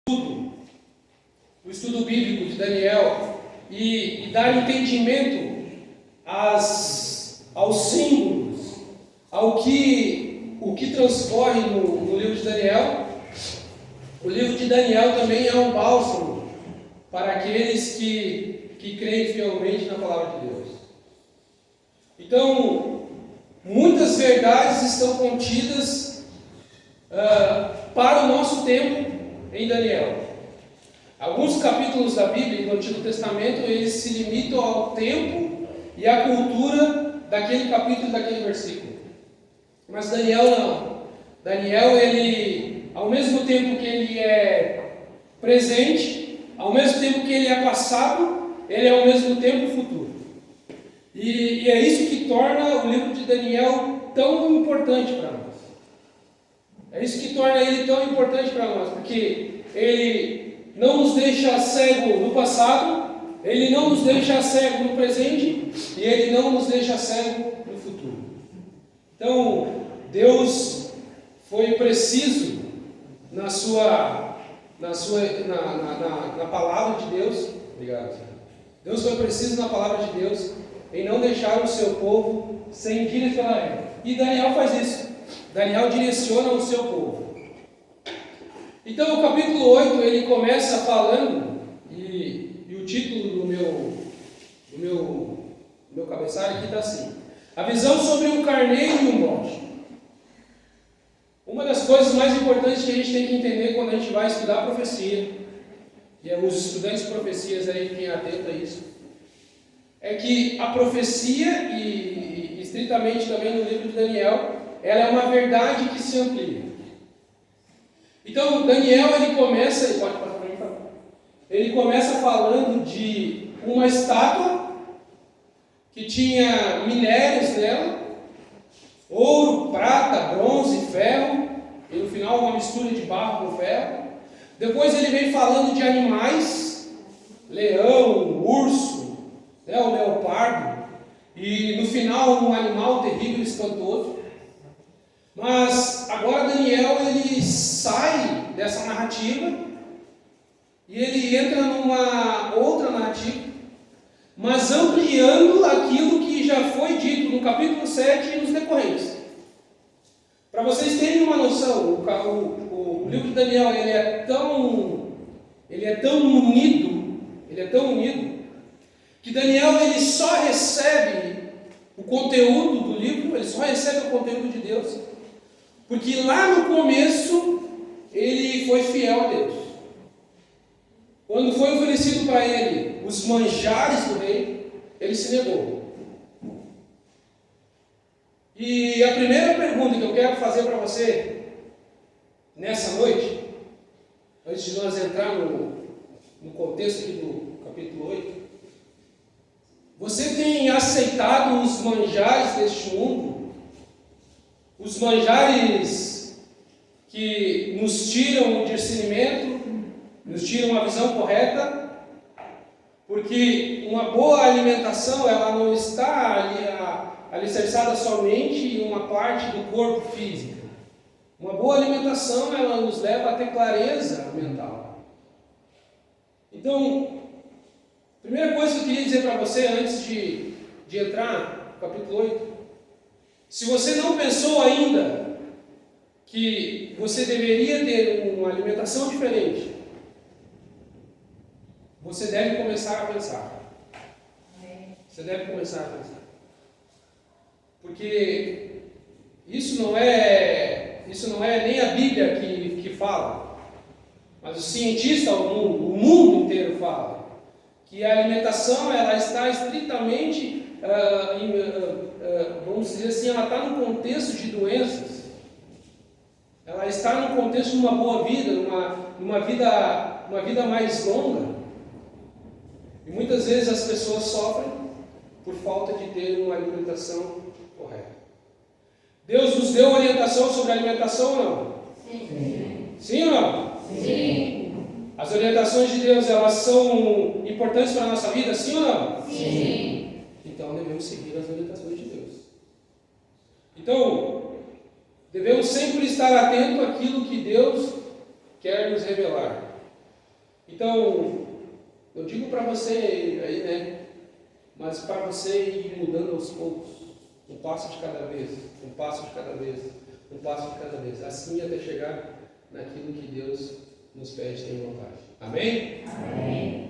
o estudo bíblico de Daniel e dar entendimento aos símbolos, o que transcorre no livro de Daniel. O livro de Daniel também é um bálsamo para aqueles que creem fielmente na palavra de Deus. Então, muitas verdades estão contidas para o nosso tempo em Daniel. Alguns capítulos da Bíblia do Antigo Testamento, eles se limitam ao tempo e à cultura daquele capítulo e daquele versículo. Mas Daniel não. Daniel, ele, ao mesmo tempo que ele é presente, ao mesmo tempo que ele é passado, ele é ao mesmo tempo futuro. E é isso que torna o livro de Daniel tão importante para nós. É isso que torna ele tão importante para nós, porque ele não nos deixa cego no passado, ele não nos deixa cego no presente e ele não nos deixa cego no futuro. Então, Deus foi preciso na palavra de Deus. Obrigado. Deus foi preciso na palavra de Deus em não deixar o seu povo sem direcionamento. E Daniel faz isso. Daniel direciona o seu povo. Então o capítulo 8 ele começa falando, e o título do meu cabeçalho aqui está assim: a visão sobre um carneiro e um bode. Uma das coisas mais importantes que a gente tem que entender quando a gente vai estudar profecia, e os estudantes de profecias aí fiquem atentos a isso, é que a profecia, e estritamente também no livro de Daniel, ela é uma verdade que se amplia. Então Daniel ele começa falando de uma estátua que tinha minérios nela, ouro, prata, bronze, ferro, e no final uma mistura de barro com ferro. Depois ele vem falando de animais, leão, urso, o leopardo, e no final um animal terrível e espantoso. Mas agora Daniel ele sai dessa narrativa e ele entra numa outra narrativa, mas ampliando aquilo que já foi dito no capítulo 7 e nos decorrentes. Para vocês terem uma noção, o livro de Daniel ele é tão unido, que Daniel ele só recebe o conteúdo do livro, ele só recebe o conteúdo de Deus, porque lá no começo ele foi fiel a Deus. Quando foi oferecido para ele os manjares do rei, ele se negou. E a primeira pergunta que eu quero fazer para você nessa noite, antes de nós entrar no contexto aqui do capítulo 8, você tem aceitado os manjares deste mundo? Os manjares que nos tiram o discernimento, nos tiram a visão correta, porque uma boa alimentação ela não está alicerçada somente em uma parte do corpo físico. Uma boa alimentação ela nos leva a ter clareza mental. Então, a primeira coisa que eu queria dizer para você antes de entrar no capítulo 8, se você não pensou ainda que você deveria ter uma alimentação diferente, você deve começar a pensar. Você deve começar a pensar. Porque isso não é nem a Bíblia que fala, mas o cientista, o mundo inteiro fala que a alimentação ela está estritamente vamos dizer assim, ela está no contexto de doenças, ela está no contexto de uma boa vida, uma vida mais longa. E muitas vezes as pessoas sofrem por falta de ter uma alimentação correta. Deus nos deu orientação sobre a alimentação ou não? Sim. Sim ou não? Sim. As orientações de Deus, elas são importantes para a nossa vida, sim ou não? Sim. Então devemos seguir as orientações de Deus. Então, devemos sempre estar atento àquilo que Deus quer nos revelar. Então, eu digo para você aí, né? Mas para você ir mudando aos poucos, um passo de cada vez, um passo de cada vez, um passo de cada vez, assim até chegar naquilo que Deus nos pede em vontade. Amém? Amém.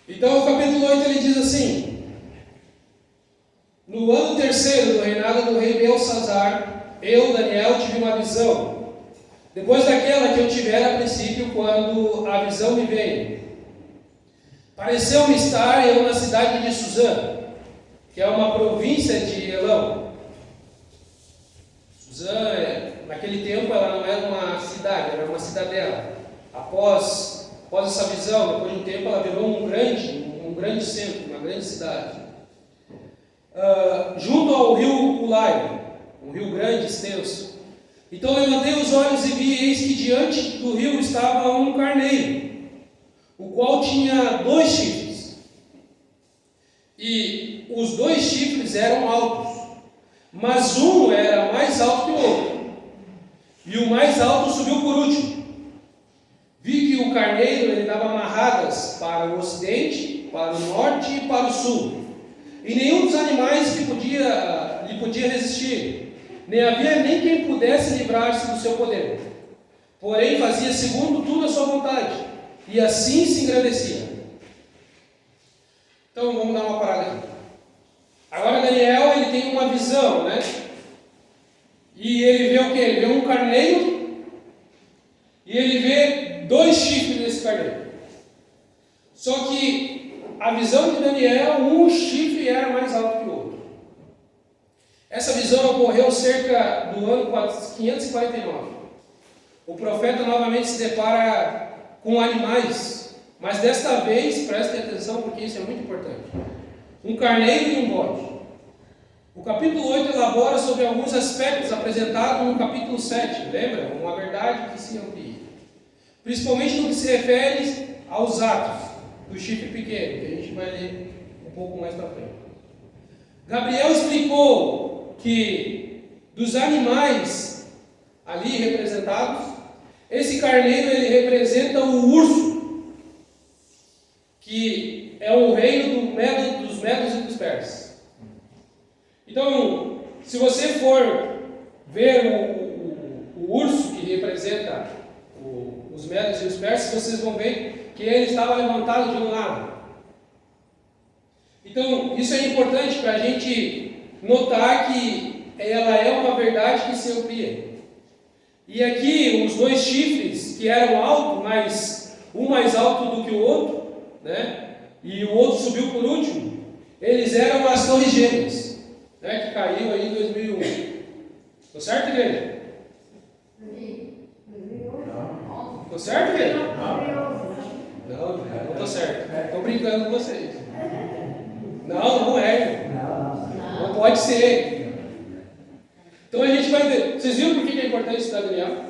Então o capítulo 8 ele diz assim: no ano terceiro do reinado do rei Belsazar, eu, Daniel, tive uma visão, depois daquela que eu tivera a princípio, quando a visão me veio. Pareceu-me estar eu na cidade de Suzã, que é uma província de Elão. Suzã, naquele tempo, ela não era uma cidade, era uma cidadela. Após essa visão, depois de um tempo, ela virou um grande centro, uma grande cidade. Junto ao rio Ulai, um rio grande, extenso. Então levantei os olhos e vi, eis que diante do rio estava um carneiro, o qual tinha 2 chifres. E os 2 chifres eram altos, mas um era mais alto que o outro, e o mais alto subiu por último. Vi que o carneiro ele dava amarradas para o ocidente, para o norte e para o sul, e nenhum dos animais lhe podia resistir, nem havia nem quem pudesse livrar-se do seu poder. Porém fazia segundo tudo a sua vontade, e assim se engrandecia. Então vamos dar uma parada aqui. Agora Daniel ele tem uma visão, né? E ele vê o que? Ele vê um carneiro e ele vê 2 chifres desse carneiro. Só que a visão de Daniel, um chifre era mais alto que o outro. Essa visão ocorreu cerca do ano 549. O profeta novamente se depara com animais, mas desta vez, prestem atenção porque isso é muito importante, um carneiro e um bode. O capítulo 8 elabora sobre alguns aspectos apresentados no capítulo 7, lembra? Uma verdade que se amplia, principalmente no que se refere aos atos do chifre pequeno, que a gente vai ler um pouco mais para frente. Gabriel explicou que dos animais ali representados, esse carneiro ele representa o urso, que é o reino dos medos e dos persas. Então, se você for ver o urso que representa os medos e os persas, vocês vão ver que ele estava levantado de um lado. Então, isso é importante para a gente notar que ela é uma verdade que se amplia. E aqui, os 2 chifres, que eram altos, mas um mais alto do que o outro, né? E o outro subiu por último, eles eram as torres gêmeas, né? Que caiu aí em 2001. Estou certo, igreja? Estou certo, igreja? Não estou certo. Estou brincando com vocês. Não é. Não pode ser. Então a gente vai ver. Vocês viram por que é importante estudar Daniel?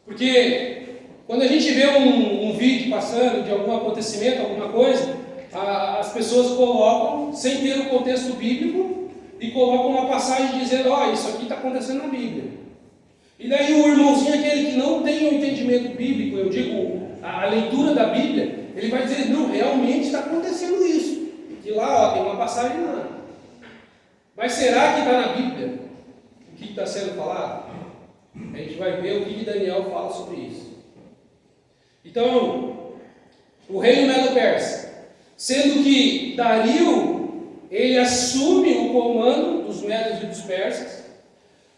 Porque quando a gente vê um vídeo passando de algum acontecimento, alguma coisa, as pessoas colocam, sem ter o contexto bíblico, e colocam uma passagem dizendo: isso aqui está acontecendo na Bíblia. E daí o irmãozinho, aquele que não tem o entendimento bíblico, eu digo, a leitura da Bíblia, ele vai dizer: não, realmente está acontecendo isso. E lá tem uma passagem lá. Mas será que está na Bíblia o que está sendo falado? A gente vai ver o que Daniel fala sobre isso. Então, o reino Medo-Persa, sendo que Dario, ele assume o comando dos medos e dos persas,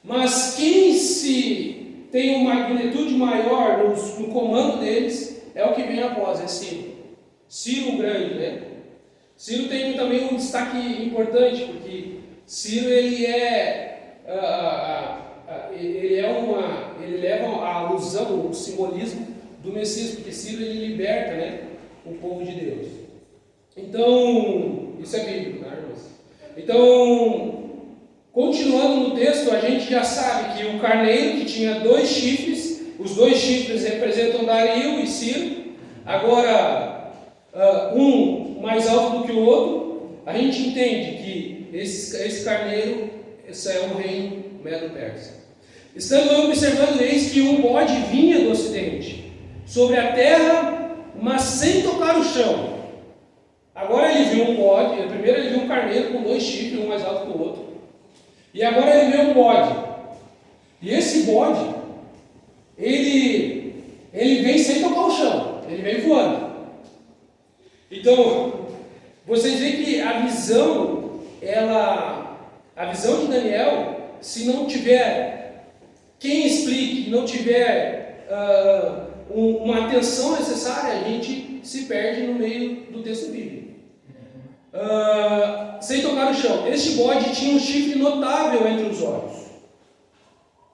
mas quem se tem uma magnitude maior no comando deles é o que vem após, é Ciro. Ciro o Grande, né? Ciro tem também um destaque importante, porque Ciro ele leva a alusão, o simbolismo do Messias, porque Ciro ele liberta, né, o povo de Deus. Então, isso é bíblico, tá, irmãos? Então, continuando no texto, a gente já sabe que o carneiro que tinha 2 chifres, os 2 chifres representam Dario e Ciro. Agora, um mais alto do que o outro, a gente entende que esse carneiro, esse é o reino Medo-Persa. Estando eu observando, eis que um bode vinha do ocidente, sobre a terra, mas sem tocar o chão. Agora ele viu um bode, primeiro ele viu um carneiro com 2 chifres, um mais alto que o outro. E agora ele vê um bode. E esse bode, ele vem sem tocar o chão, ele vem voando. Então, vocês veem que a visão de Daniel, se não tiver quem explique, não tiver uma atenção necessária, a gente se perde no meio do texto bíblico. Sem tocar o chão. Este bode tinha um chifre notável entre os olhos.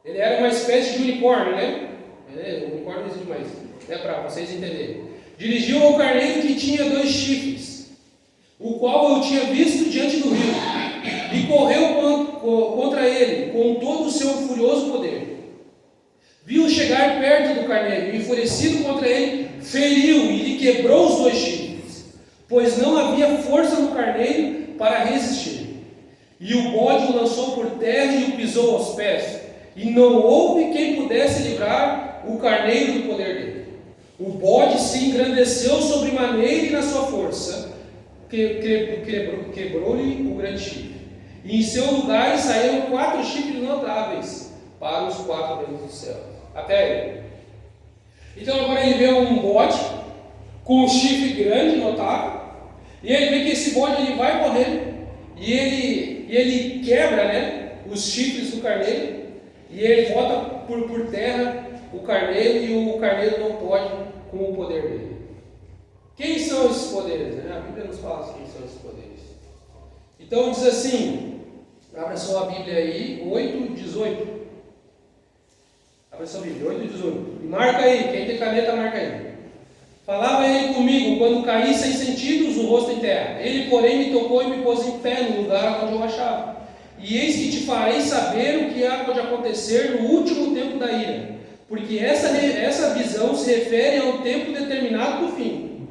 Ele era uma espécie de unicórnio, né? O unicórnio não existe mais, né? Para vocês entenderem. Dirigiu ao carneiro que tinha 2 chifres, o qual eu tinha visto diante do rio, e correu contra ele com todo o seu furioso poder. Viu chegar perto do carneiro, e enfurecido contra ele, feriu e lhe quebrou os 2 chifres, pois não havia força no carneiro para resistir. E o bode o lançou por terra e o pisou aos pés, e não houve quem pudesse livrar o carneiro do poder dele. O bode se engrandeceu sobremaneira e na sua força quebrou-lhe o grande chifre. E em seu lugar saíram 4 chifres notáveis para os 4 reinos do céu. Até ele. Então agora ele vê um bode com um chifre grande, notável, e ele vê que esse bode ele vai correndo, e ele quebra, né, os chifres do carneiro, e ele bota por terra o carneiro, e o carneiro não pode com o poder dele. Quem são esses poderes? Né? A Bíblia nos fala quem são esses poderes. Então diz assim, abra sua Bíblia aí, 8:18. Abra sua Bíblia, 8:18. E marca aí, quem tem caneta marca aí. Falava ele comigo quando caí sem sentidos o rosto em terra. Ele, porém, me tocou e me pôs em pé no lugar onde eu achava. E eis que te farei saber o que há de acontecer no último tempo da ira, porque essa visão se refere ao tempo determinado do fim.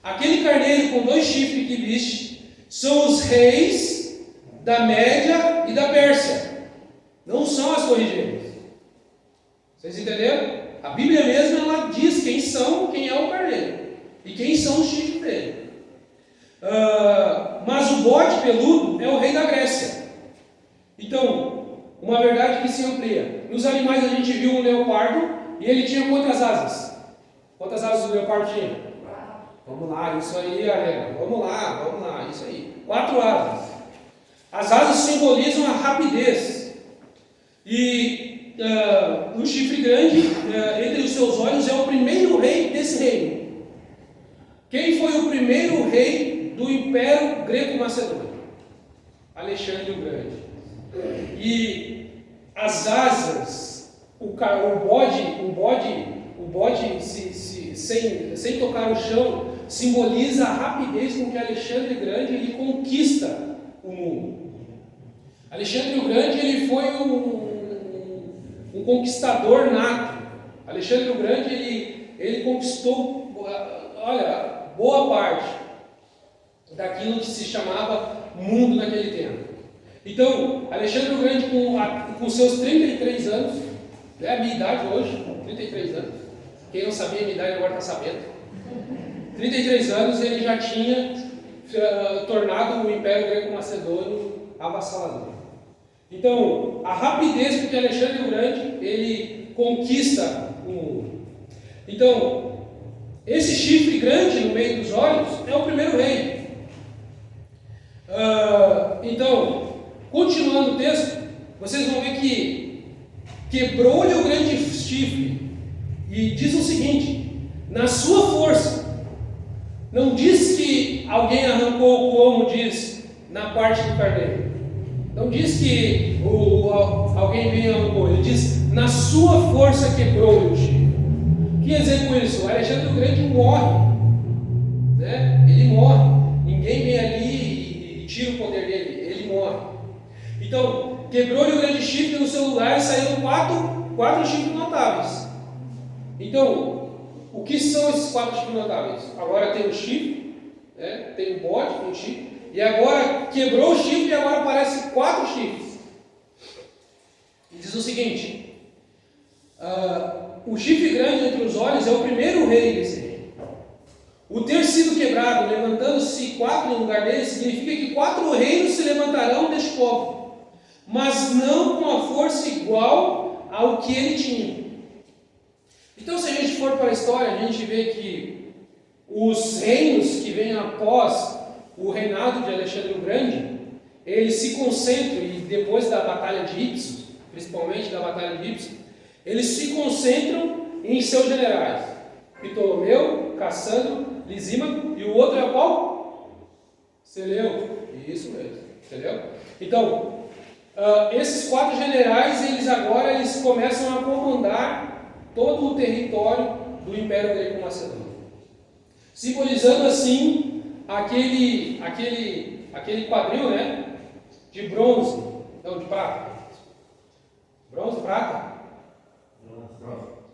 Aquele carneiro com 2 chifres que viste são os reis da Média e da Pérsia, não são as Torres Gêmeas. Vocês entenderam? A Bíblia mesmo ela diz quem é o carneiro e quem são os chifres dele. Mas o bode peludo é o rei da Grécia. Então, uma verdade que se amplia. Nos animais a gente viu um leopardo e ele tinha quantas asas? Quantas asas o leopardo tinha? Vamos lá, isso aí, Arena. Vamos lá, isso aí. 4 asas. As asas simbolizam a rapidez. E o chifre grande, entre os seus olhos, é o primeiro rei desse reino. Quem foi o primeiro rei do Império Greco-Macedônio? Alexandre o Grande. E as asas, o bode sem tocar o chão, simboliza a rapidez com que Alexandre o Grande ele conquista o mundo. Alexandre o Grande ele foi um conquistador nato. Alexandre o Grande ele conquistou, olha, boa parte daquilo que se chamava mundo naquele tempo. Então, Alexandre o Grande com seus 33 anos, é a minha idade hoje, 33 anos. Quem não sabia a minha idade agora está sabendo. 33 anos ele já tinha tornado o Império Greco-Macedônio avassalador. Então, a rapidez com que Alexandre o Grande ele conquista o mundo. Então, esse chifre grande no meio dos olhos é o primeiro rei. Então, continuando o texto, vocês vão ver que quebrou-lhe o grande chifre e diz o seguinte: na sua força. Não diz que alguém arrancou, como diz na parte do carneiro. Não diz que alguém veio e arrancou. Ele diz, na sua força quebrou o chifre. O que quer dizer com isso? O Alexandre o Grande morre. Né? Ele morre. Ninguém vem ali e tira o poder dele. Ele morre. Então, quebrou-lhe o grande chifre no seu lugar e saíram quatro chifres notáveis. Então, o que são esses 4 chifres notáveis? Agora tem o chifre, né? Tem o bode, tem o chifre, e agora quebrou o chifre e agora aparecem 4 chifres. E diz o seguinte: o chifre grande entre os olhos é o primeiro rei desse reino. O ter sido quebrado, levantando-se 4 no lugar dele, significa que 4 reinos se levantarão deste povo, mas não com a força igual ao que ele tinha. Então, se a gente for para a história, a gente vê que os reinos que vêm após o reinado de Alexandre o Grande, eles se concentram, e depois da Batalha de Ipsos, principalmente da Batalha de Ipsos, eles se concentram em seus generais: Ptolomeu, Cassandro, Lisímaco, e o outro é qual? Seleuco. Isso mesmo, entendeu? Então, esses 4 generais, eles começam a comandar todo o território do Império Greco-Macedônio, simbolizando assim aquele quadril, né, de bronze, não, de prata. Bronze, prata?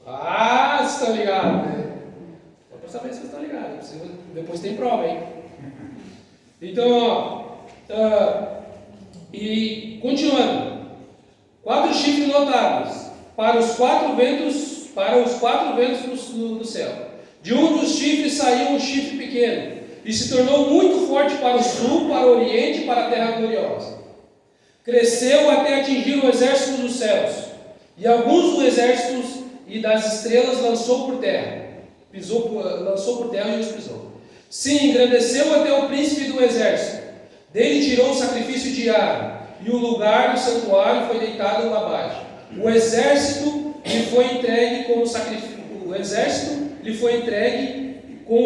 Ah, vocês estão ligados, né? Só para saber se vocês estão ligados. Depois tem prova, hein? Então, e continuando. 4 chifres notáveis para os 4 ventos do céu. De um dos chifres saiu um chifre pequeno, e se tornou muito forte para o sul, para o oriente e para a terra gloriosa. Cresceu até atingir o exército dos céus, e alguns dos exércitos e das estrelas lançou por terra e os pisou. Sim, engrandeceu até o príncipe do exército. Dele tirou o sacrifício diário, e o lugar do santuário foi deitado abaixo. O exército lhe foi entregue com o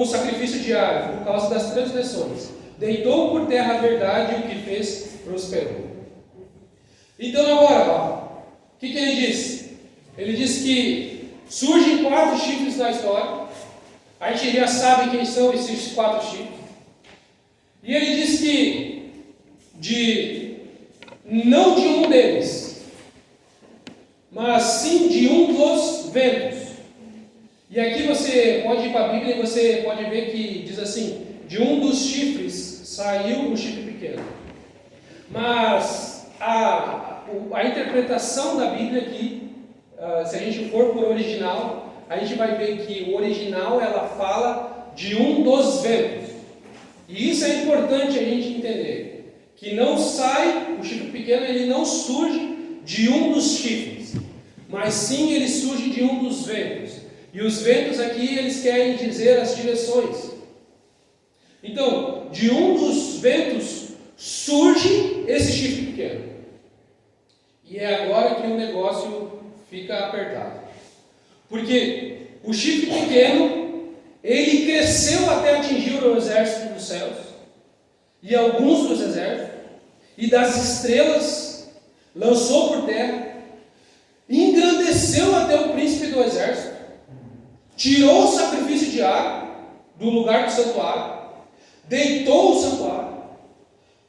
sacrifício diário, por causa das transgressões. Deitou por terra a verdade, e o que fez prosperou. Então agora, o que ele diz? Ele diz que surgem 4 chifres na história. A gente já sabe quem são esses 4 chifres. E ele diz que não de um deles, mas sim de um dos ventos. E aqui você pode ir para a Bíblia e você pode ver que diz assim: de um dos chifres saiu um chifre pequeno. Mas a interpretação da Bíblia aqui, se a gente for por original, a gente vai ver que o original ela fala de um dos ventos. E isso é importante a gente entender, que não sai, o chifre pequeno ele não surge de um dos chifres, mas sim ele surge de um dos ventos. E os ventos aqui eles querem dizer as direções. Então, de um dos ventos surge esse chifre pequeno. E é agora que o negócio fica apertado. Porque o chifre pequeno, ele cresceu até atingir o exército dos céus, e alguns dos exércitos, e das estrelas, lançou por terra, engrandeceu até o príncipe do exército, tirou o sacrifício diário do lugar do santuário, deitou o santuário,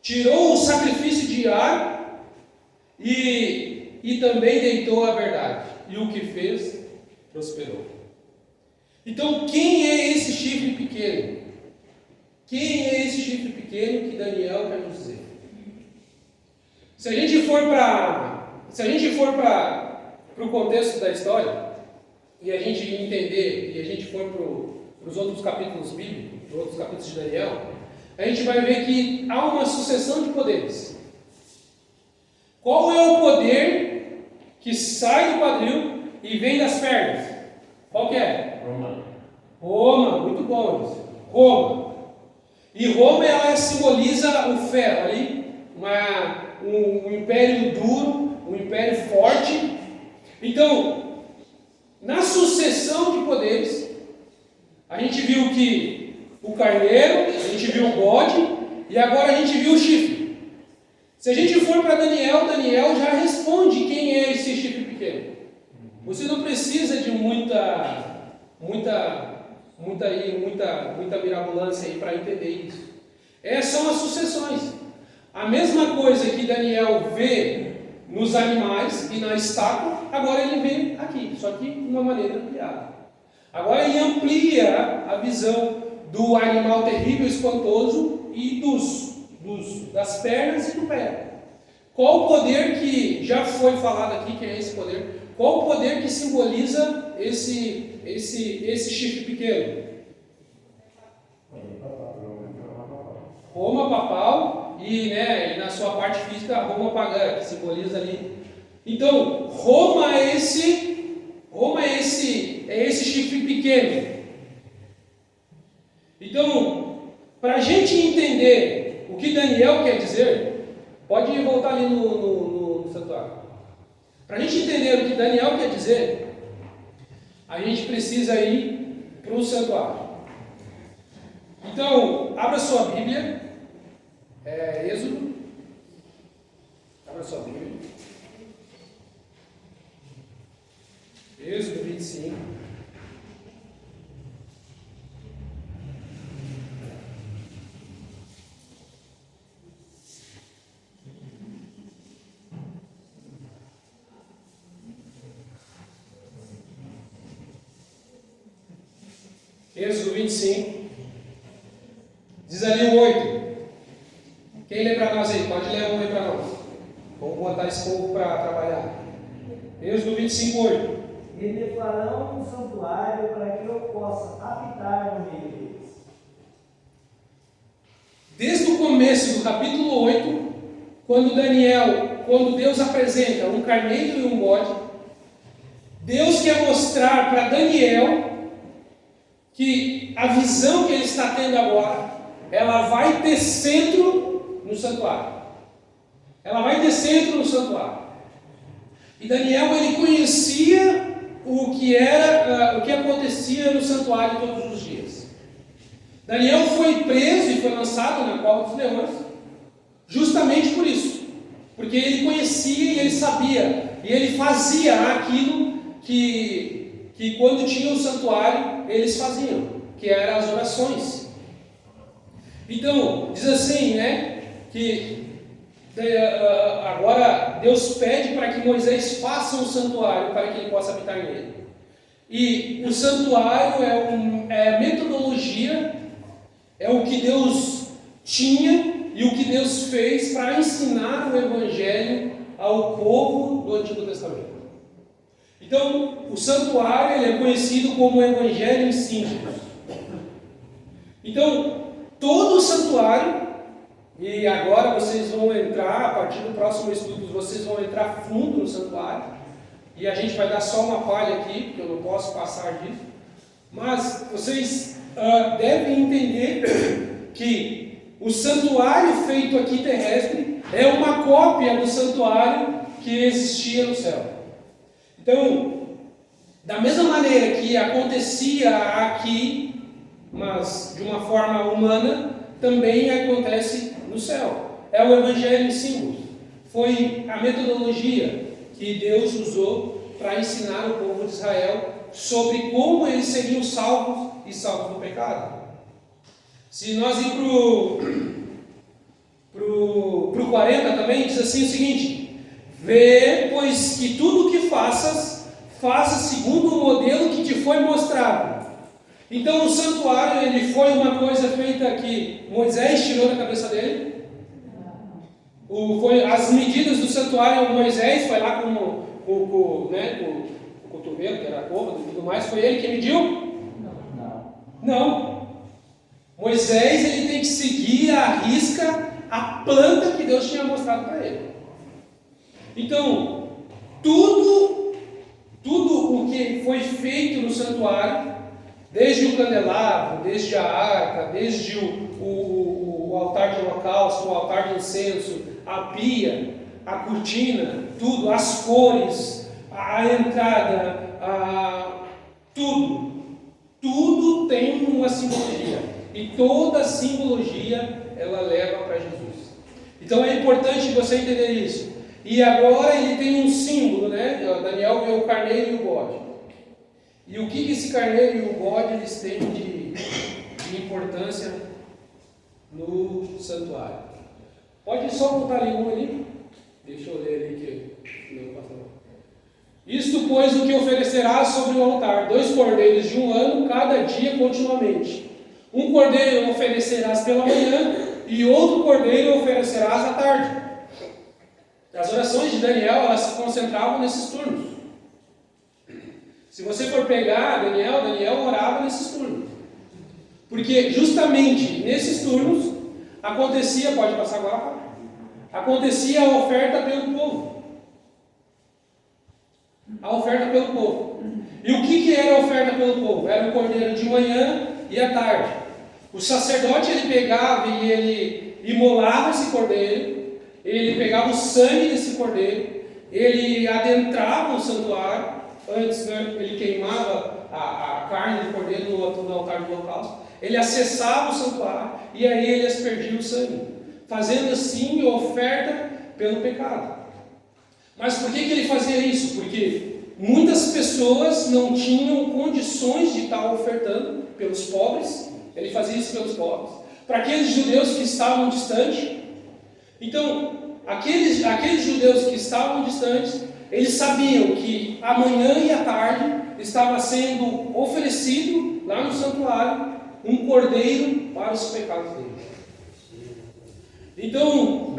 tirou o sacrifício diário e também deitou a verdade. E o que fez, prosperou. Então, quem é esse chifre pequeno? Quem é esse chifre pequeno que Daniel quer nos dizer? Se a gente for para o contexto da história, e a gente entender, e a gente for para os outros capítulos bíblicos, os outros capítulos de Daniel, a gente vai ver que há uma sucessão de poderes. Qual é o poder que sai do quadril e vem das pernas? Qual que é? Roma, muito bom isso. Roma. E Roma ela simboliza o ferro ali, um império duro, um império forte. Então, na sucessão de poderes, a gente viu que o carneiro, a gente viu o bode, e agora a gente viu o chifre. Se a gente for para Daniel já responde quem é esse chifre pequeno. Você não precisa de muita mirabolância aí para entender isso. São as sucessões. A mesma coisa que Daniel vê nos animais e na estátua, agora ele vê aqui, só que de uma maneira ampliada. Agora ele amplia a visão do animal terrível, espantoso e das pernas e do pé. Qual o poder que já foi falado aqui, que é esse poder? Qual o poder que simboliza esse chifre pequeno? Roma papal e, né, na sua parte física, Roma pagã, que simboliza ali. Então, Roma é esse chifre pequeno. Então, para a gente entender o que Daniel quer dizer, pode voltar ali no santuário. Para a gente entender o que Daniel quer dizer, a gente precisa ir para o santuário. Então, abra sua Bíblia, Êxodo, abra sua Bíblia, Êxodo 25. Êxodo 25, diz ali o 8. Quem lê para nós aí? Pode ler um aí para nós. Vamos botar esse povo para trabalhar. Êxodo 25, 8. E me farão um santuário para que eu possa habitar no meio deles. Desde o começo do capítulo 8, quando Deus apresenta um carneiro e um bode, Deus quer mostrar para Daniel que a visão que ele está tendo agora, ela vai ter centro no santuário. Ela vai ter centro no santuário. E Daniel, ele conhecia o que acontecia no santuário todos os dias. Daniel foi preso e foi lançado na cova dos leões, justamente por isso. Porque ele conhecia e ele sabia, e ele fazia aquilo que quando tinha o santuário, eles faziam, que eram as orações. Então, diz assim, né, que agora Deus pede para que Moisés faça um santuário para que ele possa habitar nele. E o santuário é a metodologia, é o que Deus tinha e o que Deus fez para ensinar o Evangelho ao povo do Antigo Testamento. Então, o santuário ele é conhecido como o Evangelho em símbolos. Então, todo o santuário, e agora vocês vão entrar, a partir do próximo estudo, vocês vão entrar fundo no santuário, e a gente vai dar só uma palha aqui, porque eu não posso passar disso, mas vocês devem entender que o santuário feito aqui terrestre é uma cópia do santuário que existia no céu. Então, da mesma maneira que acontecia aqui, mas de uma forma humana, também acontece no céu. É o Evangelho em símbolos. Foi a metodologia que Deus usou para ensinar o povo de Israel sobre como eles seriam salvos e salvos do pecado. Se nós ir para o 40 também, diz assim o seguinte: vê, pois, que tudo o que faças, faça segundo o modelo que te foi mostrado. Então o santuário, ele foi uma coisa feita que Moisés tirou da cabeça dele. As medidas do santuário, Moisés foi lá com o cotovelo, que era a cômoda e tudo mais, foi ele que mediu? Não. Moisés, ele tem que seguir à risca a planta que Deus tinha mostrado para ele. Então, tudo o que foi feito no santuário, desde o candelabro, desde a arca, desde o altar de holocausto, o altar de incenso, a pia, a cortina, tudo, as cores, a entrada, tudo tem uma simbologia. E toda simbologia, ela leva para Jesus. Então é importante você entender isso. E agora ele tem um símbolo, né? Daniel vê o carneiro e o bode. E o que esse carneiro e o bode eles têm de importância no santuário? Pode só botar ali um ali? Deixa eu ler ali que não passa não. Isto, pois, o que oferecerás sobre o altar: 2 cordeiros de 1 ano, cada dia continuamente. Um cordeiro oferecerás pela manhã, e outro cordeiro oferecerás à tarde. As orações de Daniel, elas se concentravam nesses turnos. Se você for pegar Daniel orava nesses turnos. Porque justamente nesses turnos acontecia, pode passar agora, acontecia a oferta pelo povo. A oferta pelo povo. E o que era a oferta pelo povo? Era o cordeiro de manhã e à tarde. O sacerdote ele pegava e ele imolava esse cordeiro, ele pegava o sangue desse cordeiro, ele adentrava o santuário, antes, né, ele queimava a carne do cordeiro no altar do holocausto, ele acessava o santuário e aí ele aspergia o sangue, fazendo assim a oferta pelo pecado. Mas por que ele fazia isso? Porque muitas pessoas não tinham condições de estar ofertando pelos pobres, ele fazia isso pelos pobres, para aqueles judeus que estavam distantes. Então, aqueles judeus que estavam distantes, eles sabiam que amanhã e à tarde estava sendo oferecido lá no santuário um cordeiro para os pecados deles. Então,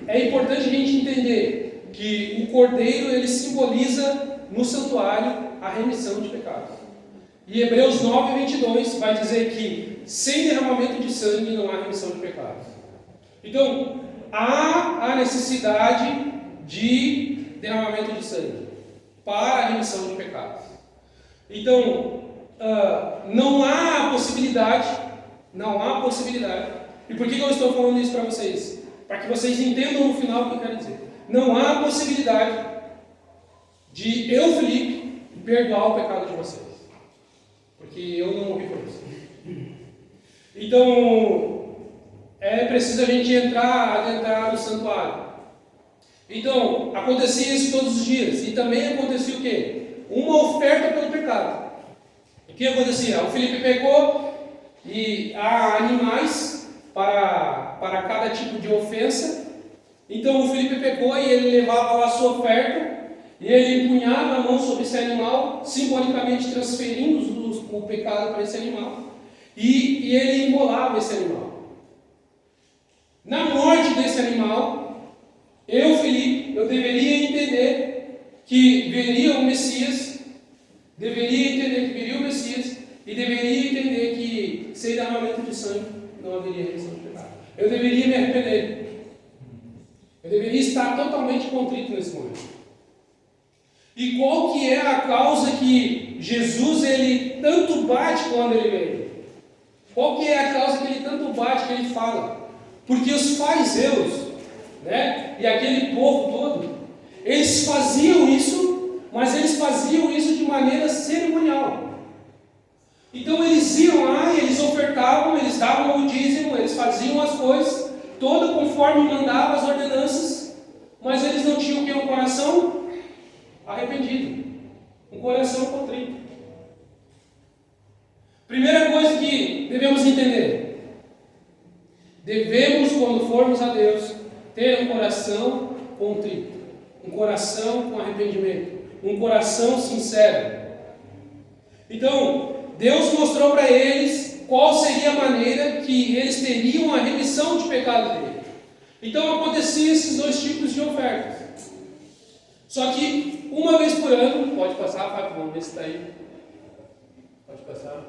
é importante a gente entender que o cordeiro ele simboliza no santuário a remissão de pecados. E Hebreus 9:22 vai dizer que sem derramamento de sangue não há remissão de pecados. Então, há a necessidade de derramamento de sangue para a remissão de pecados. Então, não há possibilidade. E por que eu estou falando isso para vocês? Para que vocês entendam no final o que eu quero dizer. Não há possibilidade de eu, Felipe, perdoar o pecado de vocês. Porque eu não morri por isso. Então, é preciso a gente adentrar no santuário. Então, acontecia isso todos os dias. E também acontecia o quê? Uma oferta pelo pecado. O que acontecia? O Felipe pecou e há animais para cada tipo de ofensa. Então, o Felipe pecou e ele levava lá a sua oferta. E ele empunhava a mão sobre esse animal, simbolicamente transferindo o pecado para esse animal. E ele imolava esse animal. Na morte desse animal, eu, Felipe, eu deveria entender que viria o Messias, e deveria entender que sem derramamento de sangue não haveria remissão de pecado. Eu deveria me arrepender. Eu deveria estar totalmente contrito nesse momento. E qual que é a causa que Jesus ele tanto bate quando ele veio? Qual que é a causa que ele tanto bate, que ele fala? Porque os fariseus, né, e aquele povo todo, eles faziam isso, mas eles faziam isso de maneira cerimonial. Então eles iam lá, eles ofertavam, eles davam o dízimo, eles faziam as coisas, todo conforme mandava as ordenanças, mas eles não tinham o que? Um coração arrependido, um coração contrito. Primeira coisa que devemos entender: devemos, quando formos a Deus, ter um coração contrito, um coração com arrependimento, um coração sincero. Então, Deus mostrou para eles qual seria a maneira que eles teriam a remissão de pecado dele. Então, aconteciam esses dois tipos de ofertas. Só que, uma vez por ano, pode passar, Fábio, vamos ver se está aí. Pode passar.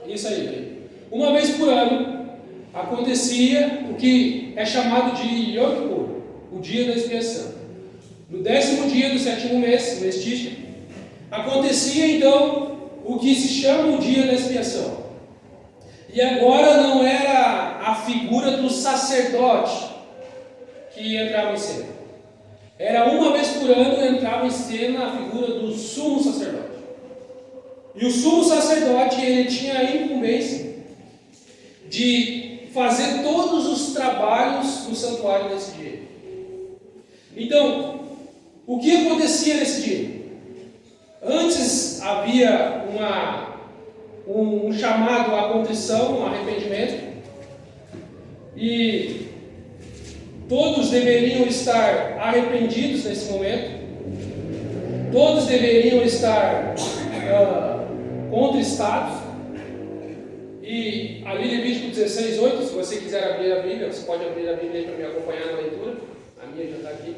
Isso aí. Uma vez por ano, acontecia o que é chamado de Yom Kippur, o dia da expiação. No 10º dia do 7º mês, mês Tisha, acontecia então o que se chama o dia da expiação. E agora não era a figura do sacerdote que entrava em cena. Era uma vez por ano entrava em cena a figura do sumo sacerdote. E o sumo sacerdote ele tinha a incumbência de fazer todos os trabalhos no santuário nesse dia. Então, o que acontecia nesse dia? Antes havia um chamado à contrição, um arrependimento, e todos deveriam estar arrependidos nesse momento, todos deveriam estar contristados. E ali Levítico 16:8, se você quiser abrir a Bíblia, você pode abrir a Bíblia para me acompanhar na leitura, a minha já está aqui.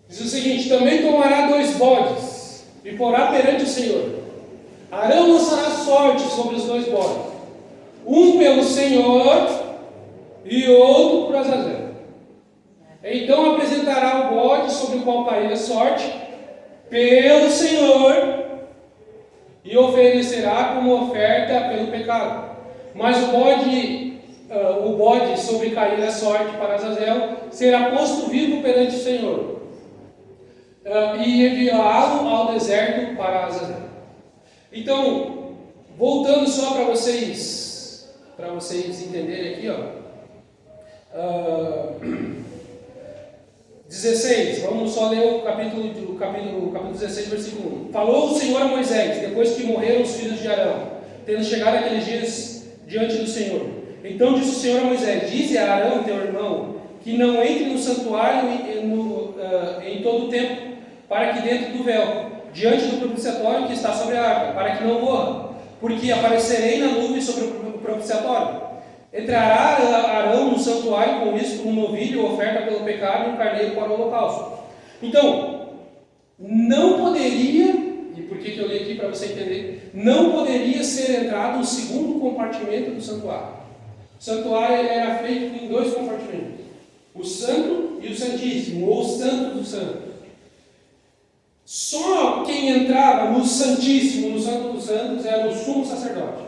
Diz o seguinte: também tomará 2 bodes, e porá perante o Senhor. Arão lançará sorte sobre os 2 bodes, um pelo Senhor e outro por Azazel. Então apresentará o bode sobre o qual cair a sorte pelo Senhor e oferecerá como oferta pelo pecado. Mas o bode sobre cair a sorte para Azazel será posto vivo perante o Senhor, e enviá-lo ao deserto para Azazel. Então, voltando só para vocês entenderem aqui, 16, vamos só ler o capítulo 16, versículo 1. Falou o Senhor a Moisés, depois que morreram os filhos de Arão, tendo chegado aqueles dias diante do Senhor. Então disse o Senhor a Moisés: dize a Arão, teu irmão, que não entre no santuário em todo o tempo, para que dentro do véu, diante do propiciatório que está sobre a arca, para que não morra, porque aparecerei na nuvem sobre o propiciatório. Entrará Arão no santuário com isso, um novilho, oferta pelo pecado, e um carneiro para o holocausto. Então, não poderia, e por que eu li aqui para você entender, não poderia ser entrado no segundo compartimento do santuário. O santuário era feito em 2 compartimentos: o santo e o santíssimo, ou o santo dos santos. Só quem entrava no santíssimo, no santo dos santos, era o sumo sacerdote.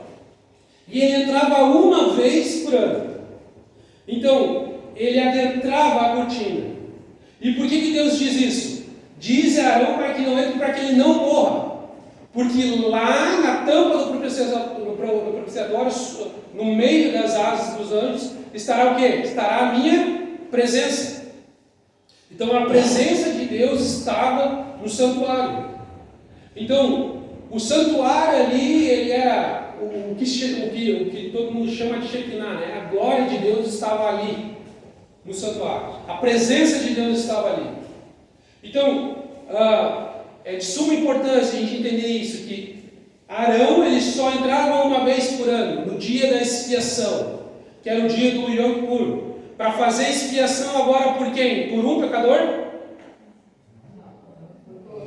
E ele entrava uma vez por ano. Então, ele adentrava a cortina. E por que Deus diz isso? Diz a Arão para que não entre, para que ele não morra. Porque lá na tampa do propiciatório, no meio das asas dos anjos, estará o quê? Estará a minha presença. Então, a presença de Deus estava no santuário. Então, o santuário ali, ele era o que todo mundo chama de Shekinah, né? A glória de Deus estava ali no santuário. A presença de Deus estava ali. Então, é de suma importância a gente entender isso, que Arão, ele só entrava uma vez por ano, no dia da expiação, que era o dia do Yom Kippur, para fazer expiação agora por quem? Por um pecador?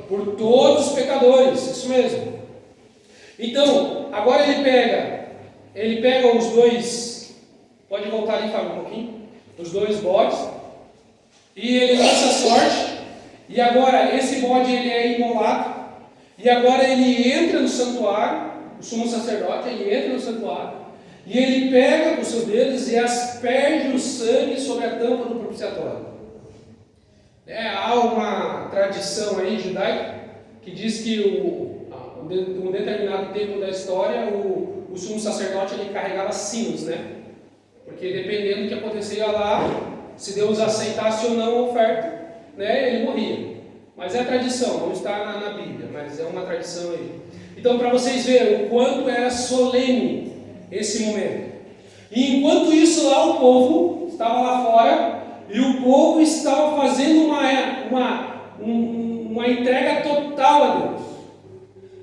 Por todos os pecadores, isso mesmo. Então, agora ele pega os 2, pode voltar ali, Fábio, um pouquinho, os 2 bodes, e ele lança sorte, e agora esse bode ele é imolado, e agora ele entra no santuário, o sumo sacerdote, ele entra no santuário, e ele pega com os seus dedos e asperge o sangue sobre a tampa do propiciatório. Há uma tradição aí judaica que diz que um determinado tempo da história, o sumo sacerdote ele carregava sinos, né? Porque dependendo do que acontecia lá, se Deus aceitasse ou não a oferta, né, ele morria. Mas é tradição, não está na Bíblia, mas é uma tradição aí. Então, para vocês verem o quanto era solene esse momento. E enquanto isso lá, o povo estava lá fora, e o povo estava fazendo uma entrega total a Deus.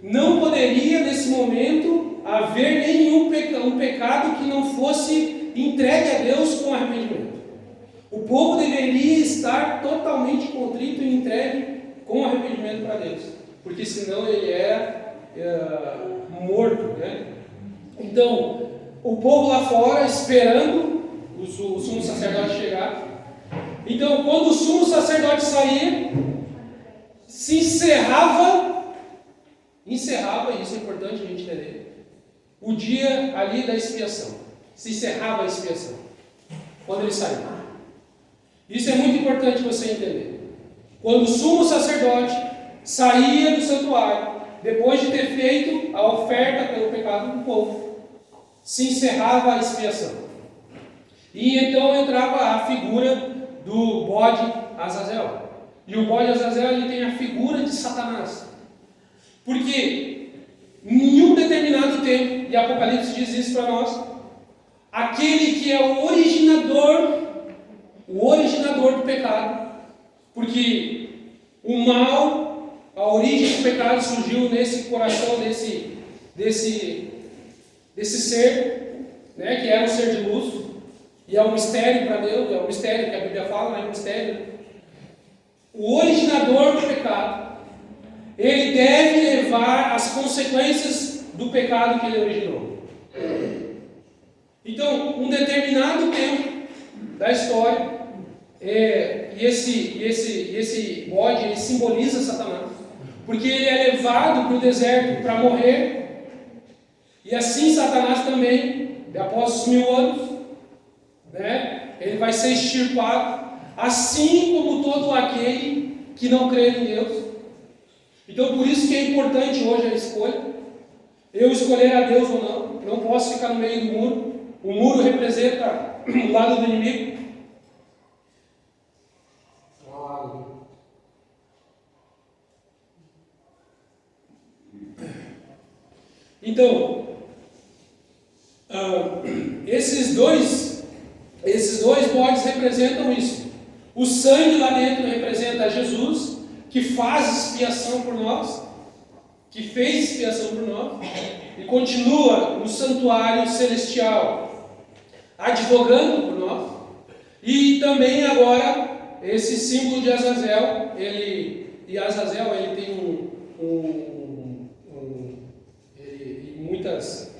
Não poderia, nesse momento, haver nenhum pecado que não fosse entregue a Deus com arrependimento. O povo deveria estar totalmente contrito e entregue com arrependimento para Deus, porque senão ele era morto, né? Então, o povo lá fora esperando o sumo sacerdote chegar. Então, quando o sumo sacerdote saía, se encerrava, isso é importante a gente entender, o dia ali da expiação, se encerrava a expiação, quando ele saía. Isso é muito importante você entender. Quando o sumo sacerdote saía do santuário, depois de ter feito a oferta pelo pecado do povo, se encerrava a expiação. E então entrava a figura do bode Azazel. E o bode Azazel ele tem a figura de Satanás. Porque em um determinado tempo, e Apocalipse diz isso para nós, aquele que é o originador do pecado, porque o mal, a origem do pecado surgiu nesse coração desse ser, né, que era um ser de luz, e é um mistério para Deus, é um mistério que a Bíblia fala, é um mistério. O originador do pecado, ele deve levar as consequências do pecado que ele originou. Então, um determinado tempo da história, e esse bode, ele simboliza Satanás, porque ele é levado para o deserto para morrer, e assim Satanás também, após os 1000 anos, né, ele vai ser extirpado, assim como todo aquele que não crê em Deus. Então, por isso que é importante hoje a escolha, eu escolher a Deus ou não. Não posso ficar no meio do muro. O muro representa o lado do inimigo. Então, esses dois bodes representam isso. O sangue lá dentro representa Jesus, que faz expiação por nós, que fez expiação por nós, e continua no santuário celestial, advogando por nós. E também agora, esse símbolo de Azazel, ele tem em muitas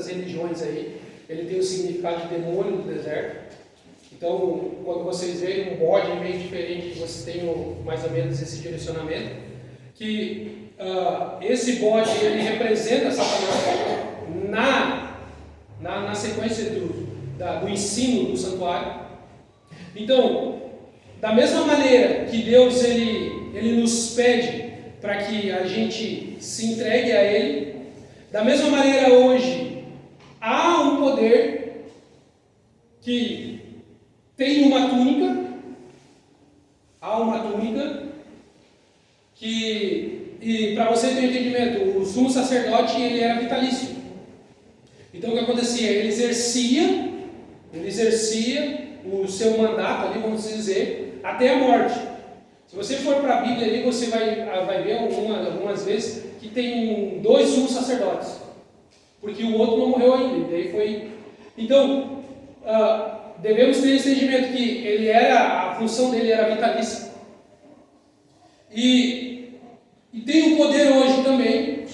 religiões aí, ele tem o significado de demônio do deserto. Então, quando vocês veem um bode meio diferente, vocês tenham mais ou menos esse direcionamento, que esse bode, ele representa Satanás na sequência do ensino do santuário. Então, da mesma maneira que Deus ele nos pede para que a gente se entregue a Ele, da mesma maneira hoje há um poder que tem uma túnica, e para você ter um entendimento, o sumo sacerdote ele era vitalício. Então o que acontecia? Ele exercia o seu mandato ali, vamos dizer, até a morte. Se você for para a Bíblia ali, você vai ver algumas vezes que tem 2 sumos sacerdotes, porque o outro não morreu ainda. Daí foi. Então, devemos ter esse entendimento que a função dele era vitalícia. E tem um poder hoje também,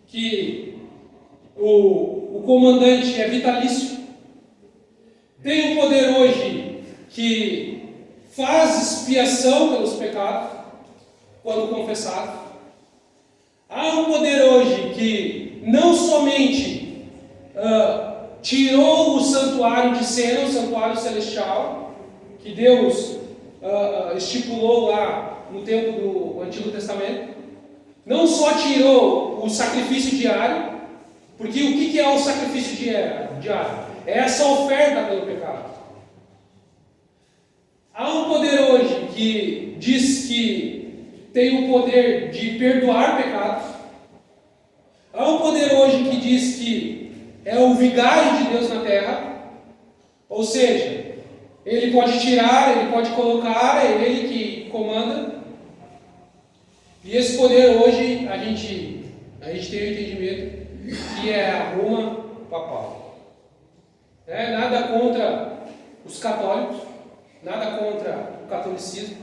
que o comandante é vitalício. Tem um poder hoje que faz expiação pelos pecados, quando confessado. Há um poder hoje que não somente tirou o santuário de cena, o santuário celestial, que Deus estipulou lá no tempo do Antigo Testamento. Não só tirou o sacrifício diário, porque o que é o sacrifício diário? É essa oferta pelo pecado. Há um poder hoje que diz que tem o poder de perdoar pecados. Há um poder hoje que diz que é o vigário de Deus na terra. Ou seja, ele pode tirar, ele pode colocar, é ele que comanda. E esse poder hoje a gente tem o entendimento que é a Roma papal. Nada contra os católicos, nada contra o catolicismo,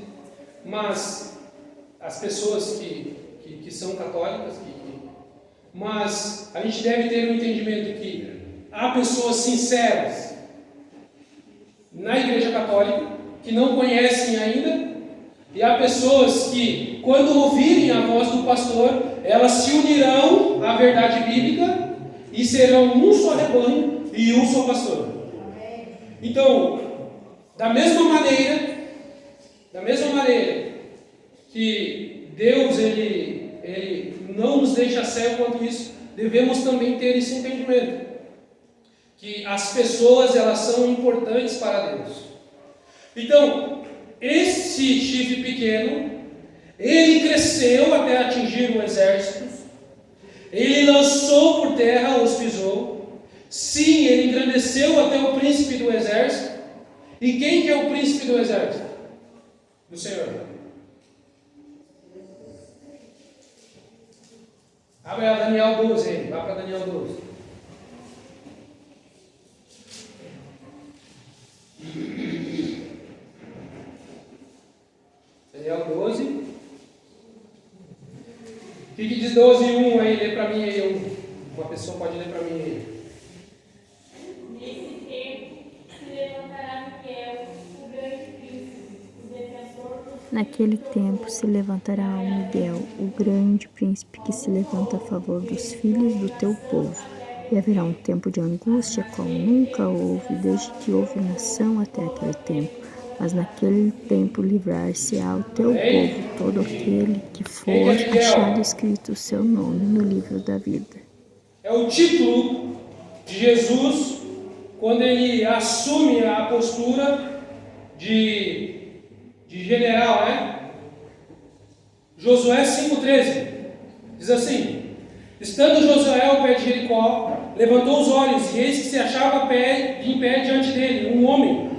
mas as pessoas que são católicas, mas a gente deve ter um entendimento que há pessoas sinceras na Igreja Católica que não conhecem ainda, e há pessoas que, quando ouvirem a voz do pastor, elas se unirão à verdade bíblica e serão um só rebanho e um só pastor. Então, da mesma maneira que Deus ele não nos deixa cego quanto isso, devemos também ter esse entendimento, que as pessoas elas são importantes para Deus. Então, esse chifre pequeno, ele cresceu até atingir o exército, ele lançou por terra, os pisou. Sim, ele engrandeceu até o príncipe do exército. E quem que é o príncipe do exército? Do Senhor. Abre a Daniel 12 aí, vai para Daniel 12. Daniel 12. que diz 12:1 aí? Lê para mim aí. Uma pessoa pode ler para mim aí. Nesse tempo se levantará Miguel, o grande príncipe, o defensor dos Naquele tempo se levantará Miguel, o grande príncipe que se levanta a favor dos filhos do teu povo. E haverá um tempo de angústia, qual nunca houve, desde que houve nação até aquele tempo. Mas naquele tempo livrar-se-á o teu povo, todo aquele que for achado escrito o seu nome no livro da vida. É o título de Jesus quando ele assume a postura de general, né? Josué 5,13 diz assim: estando Josué ao pé de Jericó, levantou os olhos, e eis que se achava em pé diante dele um homem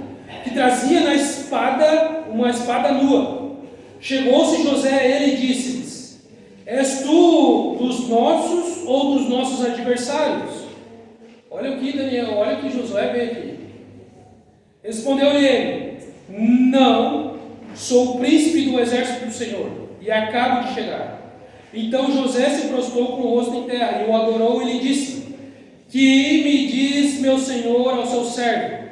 que trazia na espada uma espada nua. Chegou-se José a ele e disse-lhes: és tu dos nossos ou dos nossos adversários? Olha o que Daniel, olha o que Josué vê aqui. Respondeu-lhe ele: não, sou o príncipe do exército do Senhor, e acabo de chegar. Então José se prostrou com o rosto em terra, e o adorou, e lhe disse: que me diz meu senhor ao seu servo?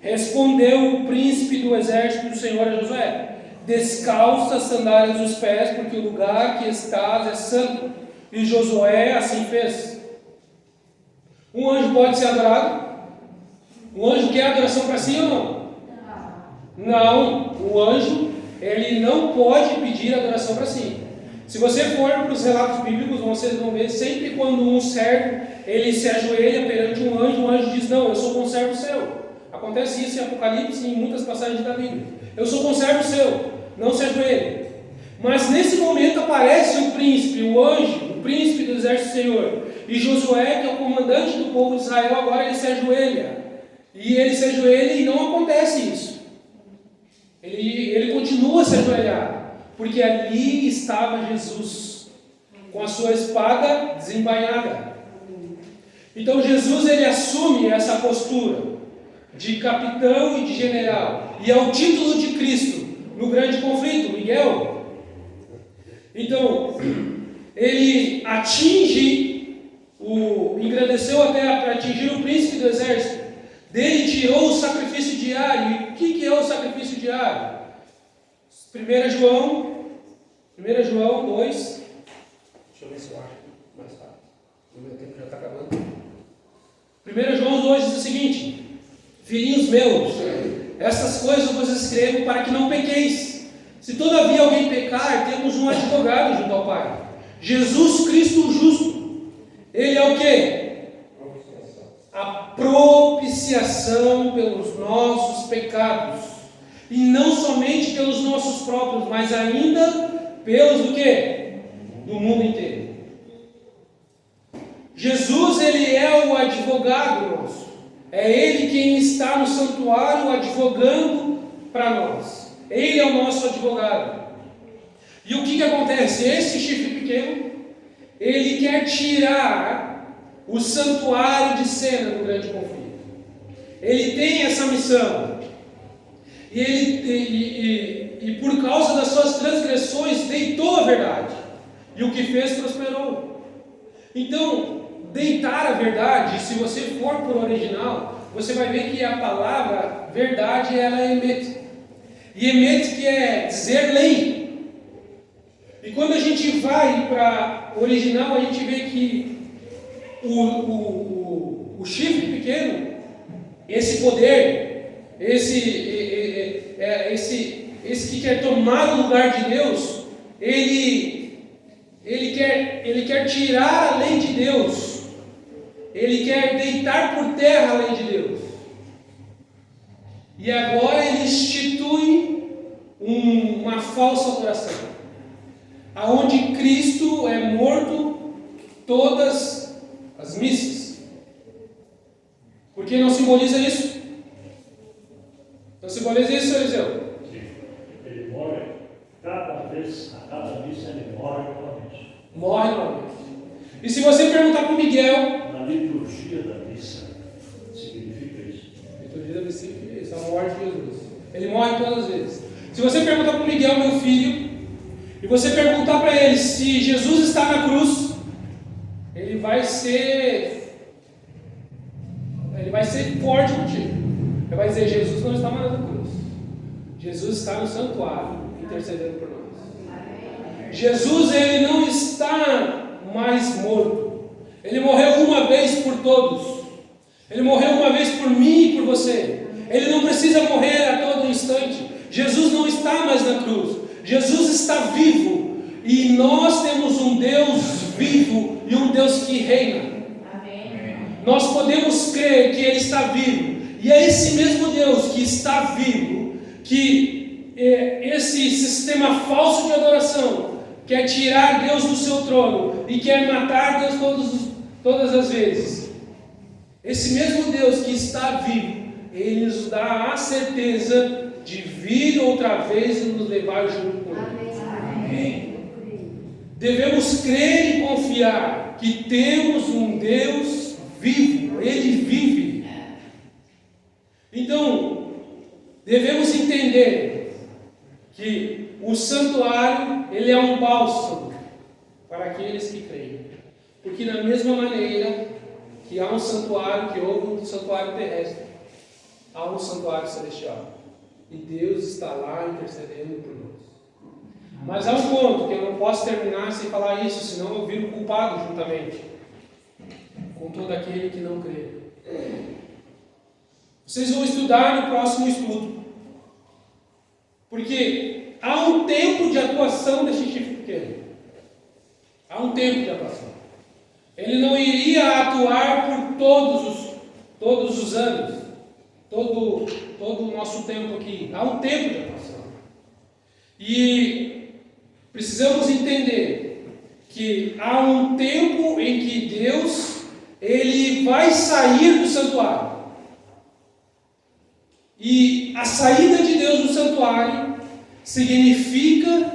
Respondeu o príncipe do exército do Senhor a Josué: descalça as sandálias dos pés, porque o lugar que estás é santo. E Josué assim fez. Um anjo pode ser adorado? Um anjo quer adoração para si ou não? Não, o anjo, ele não pode pedir adoração para si. Se você for para os relatos bíblicos, vocês vão ver sempre quando um servo, ele se ajoelha perante um anjo, o anjo diz: não, eu sou conservo seu. Acontece isso em Apocalipse e em muitas passagens da Bíblia. Eu sou conservo seu, não se ajoelhe. Mas nesse momento aparece o príncipe, o anjo, o príncipe do exército do Senhor. E Josué, que é o comandante do povo de Israel, agora ele se ajoelha. E ele se ajoelha e não acontece isso. Ele continua a se ajoelhar, porque ali estava Jesus, com a sua espada desembainhada. Então Jesus, ele assume essa postura de capitão e de general, e é o título de Cristo no grande conflito, Miguel. Então, ele engrandeceu até para atingir o príncipe do exército. Dele tirou o sacrifício diário. E o que é o sacrifício diário? 1 João 2. Deixa eu ver se eu acho mais rápido. O meu tempo já está acabando. 1 João 2 diz o seguinte: filhinhos meus, essas coisas eu vos escrevo para que não pequeis. Se todavia alguém pecar, temos um advogado junto ao Pai, Jesus Cristo o justo. Ele é o quê? A propiciação pelos nossos pecados. E não somente pelos nossos próprios, mas ainda pelos do quê? Do mundo inteiro. Jesus, ele é o advogado nosso. É ele quem está no santuário advogando para nós. Ele é o nosso advogado. E o que acontece? Esse chifre pequeno, ele quer tirar o santuário de cena do grande conflito. Ele tem essa missão. E por causa das suas transgressões, deitou a verdade. E o que fez, prosperou. Então, deitar a verdade, se você for por original, você vai ver que a palavra verdade, ela é emet. E emet que é dizer lei. E quando a gente vai para o original, a gente vê que o chifre pequeno, esse poder, esse que quer tomar o lugar de Deus, ele quer tirar a lei de Deus, ele quer deitar por terra a lei de Deus. E agora ele institui uma falsa adoração, aonde Cristo é morto todas as missas. Por que não simboliza isso? Não simboliza isso, Eliseu? Sim. Ele morre cada vez, a cada missa ele morre novamente. Morre novamente. E se você perguntar para o Miguel, Na liturgia da missa significa isso. a liturgia da missa é isso, a morte de Jesus. Ele morre todas as vezes. Se você perguntar para o Miguel, meu filho, e você perguntar para ele se Jesus está na cruz, ele vai ser forte contigo. Ele vai dizer: Jesus não está mais na cruz, Jesus está no santuário intercedendo por nós. Jesus, ele não está mais morto. Ele morreu uma vez por todos. Ele morreu uma vez por mim e por você. Ele não precisa morrer a todo instante. Jesus não está mais na cruz. Jesus está vivo. E nós temos um Deus vivo e um Deus que reina. Amém. Nós podemos crer que Ele está vivo. E é esse mesmo Deus que está vivo, que esse sistema falso de adoração quer tirar Deus do seu trono e quer matar Deus todas as vezes. Esse mesmo Deus que está vivo, Ele nos dá a certeza de vir outra vez e nos levar junto com Ele. Amém. Devemos crer e confiar que temos um Deus vivo, Ele vive. Então, devemos entender que o santuário, ele é um bálsamo para aqueles que creem. Porque da mesma maneira que há um santuário, que houve um santuário terrestre, há um santuário celestial. E Deus está lá intercedendo por nós. Mas há um ponto que eu não posso terminar sem falar isso, senão eu viro culpado juntamente com todo aquele que não crê. Vocês vão estudar no próximo estudo. Porque há um tempo de atuação desse chifre pequeno. Há um tempo de atuação. Ele não iria atuar por todos os anos, todo o nosso tempo aqui. Há um tempo de atuação. E precisamos entender que há um tempo em que Deus, Ele vai sair do santuário. E a saída de Deus do santuário significa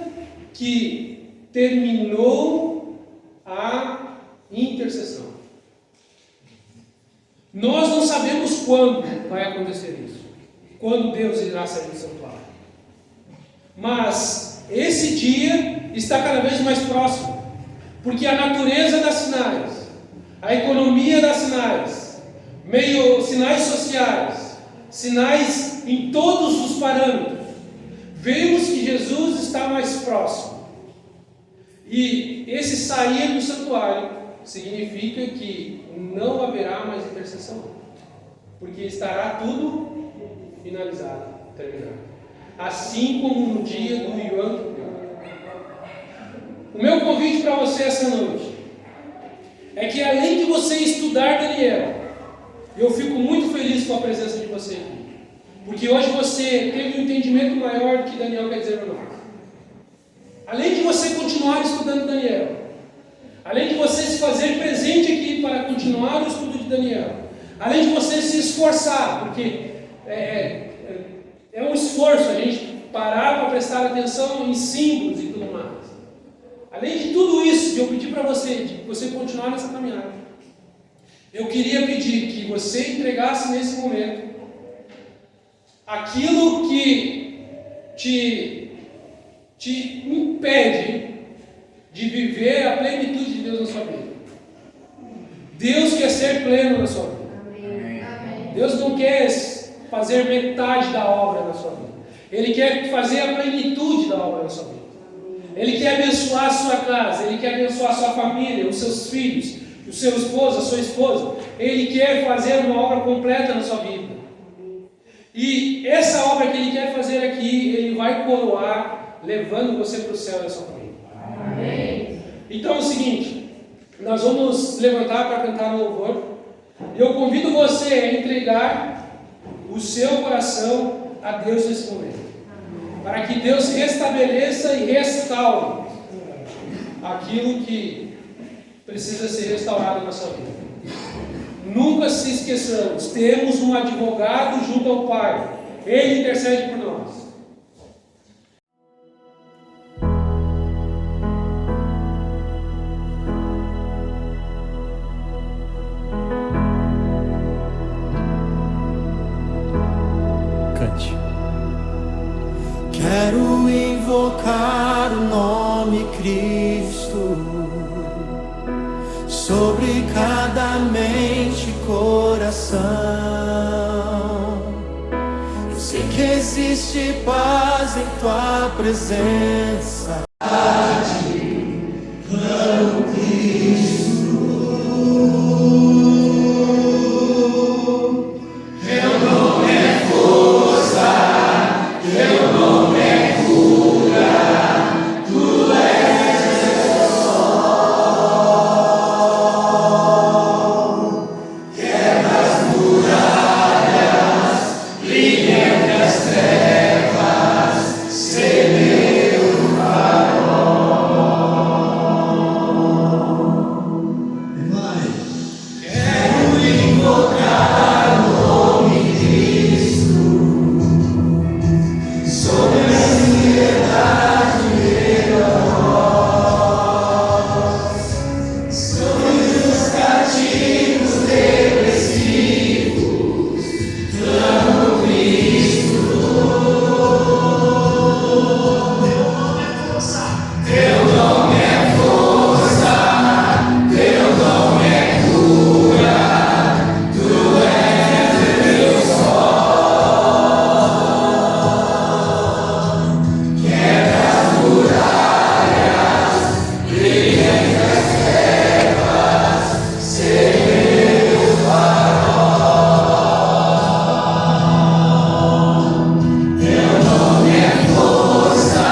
que terminou a intercessão. Nós não sabemos quando vai acontecer isso, quando Deus irá sair do santuário. Mas esse dia está cada vez mais próximo, porque a natureza das sinais, a economia das sinais, sinais sociais, sinais em todos os parâmetros, vemos que Jesus está mais próximo. E esse sair do santuário significa que não haverá mais intercessão, porque estará tudo finalizado, terminado. Assim como no dia do Yom Kippur. O meu convite para você essa noite é que, além de você estudar Daniel, eu fico muito feliz com a presença de você aqui, porque hoje você teve um entendimento maior do que Daniel quer dizer para nós. Além de você continuar estudando Daniel, além de você se fazer presente aqui para continuar o estudo de Daniel, além de você se esforçar, porque é um esforço a gente parar para prestar atenção em símbolos e tudo mais. Além de tudo isso, eu pedi para você, de você continuar nessa caminhada, eu queria pedir que você entregasse nesse momento aquilo que te impede de viver a plenitude de Deus na sua vida. Deus quer ser pleno na sua vida. Amém. Deus não quer fazer metade da obra na sua vida. Ele quer fazer a plenitude da obra na sua vida. Ele quer abençoar a sua casa, Ele quer abençoar a sua família, os seus filhos, o seu esposo, a sua esposa. Ele quer fazer uma obra completa na sua vida. E essa obra que Ele quer fazer aqui, Ele vai coroar, levando você para o céu da sua família. Amém. Então é o seguinte, nós vamos levantar para cantar o louvor. E eu convido você a entregar o seu coração a Deus nesse momento, para que Deus restabeleça e restaure aquilo que precisa ser restaurado na sua vida. Nunca se esqueçamos, temos um advogado junto ao Pai, Ele intercede por nós. Quero invocar o nome nome Cristo sobre cada mente e coração. Eu sei que existe paz em tua presença. Clamo Cristo. Teu nome é força, teu nome é cura, tu és o sol, quebra as muralhas, brilha entre as trevas, ser meu farol. Quero invocar o nome Cristo sobre a ansiedade veloz, sobre os cativos depressivos. Clamo Cristo. Teu nome é força, teu nome é cura, tu és meu sol, quebra as muralhas, brilha entre as trevas, ser meu farol. Teu nome é força,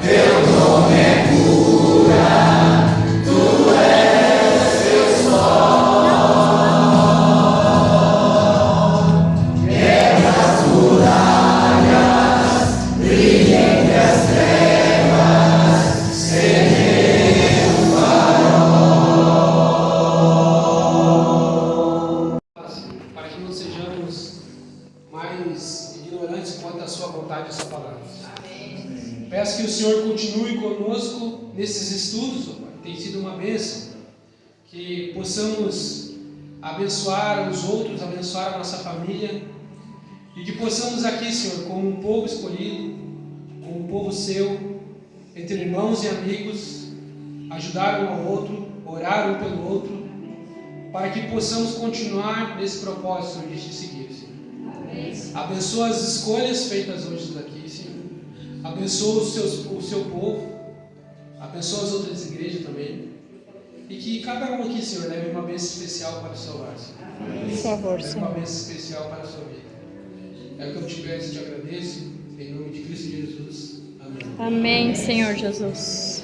teu nome é cura, tu és meu sol, quebra as muralhas, brilha entre as trevas, ser meu farol. Para que não sejamos mais ignorantes quanto à sua vontade e à sua palavra. Peço que o Senhor continue conosco nesses estudos, ó Pai. Tem sido uma bênção. Que possamos abençoar os outros, abençoar a nossa família. E que possamos aqui, Senhor, como um povo escolhido, como um povo seu, entre irmãos e amigos, ajudar um ao outro, orar um pelo outro, para que possamos continuar nesse propósito, Senhor, de te seguir, Senhor. Abençoa as escolhas feitas hoje daqui, Senhor. Abençoa o seu povo. Abençoa as outras igrejas também. E que cada um aqui, Senhor, leve uma bênção especial para o seu lar, Senhor. Por favor, Leve uma Senhor. bênção especial para a sua vida. É o que eu te peço e te agradeço. Em nome de Cristo Jesus. Amém. Amém, Senhor Jesus.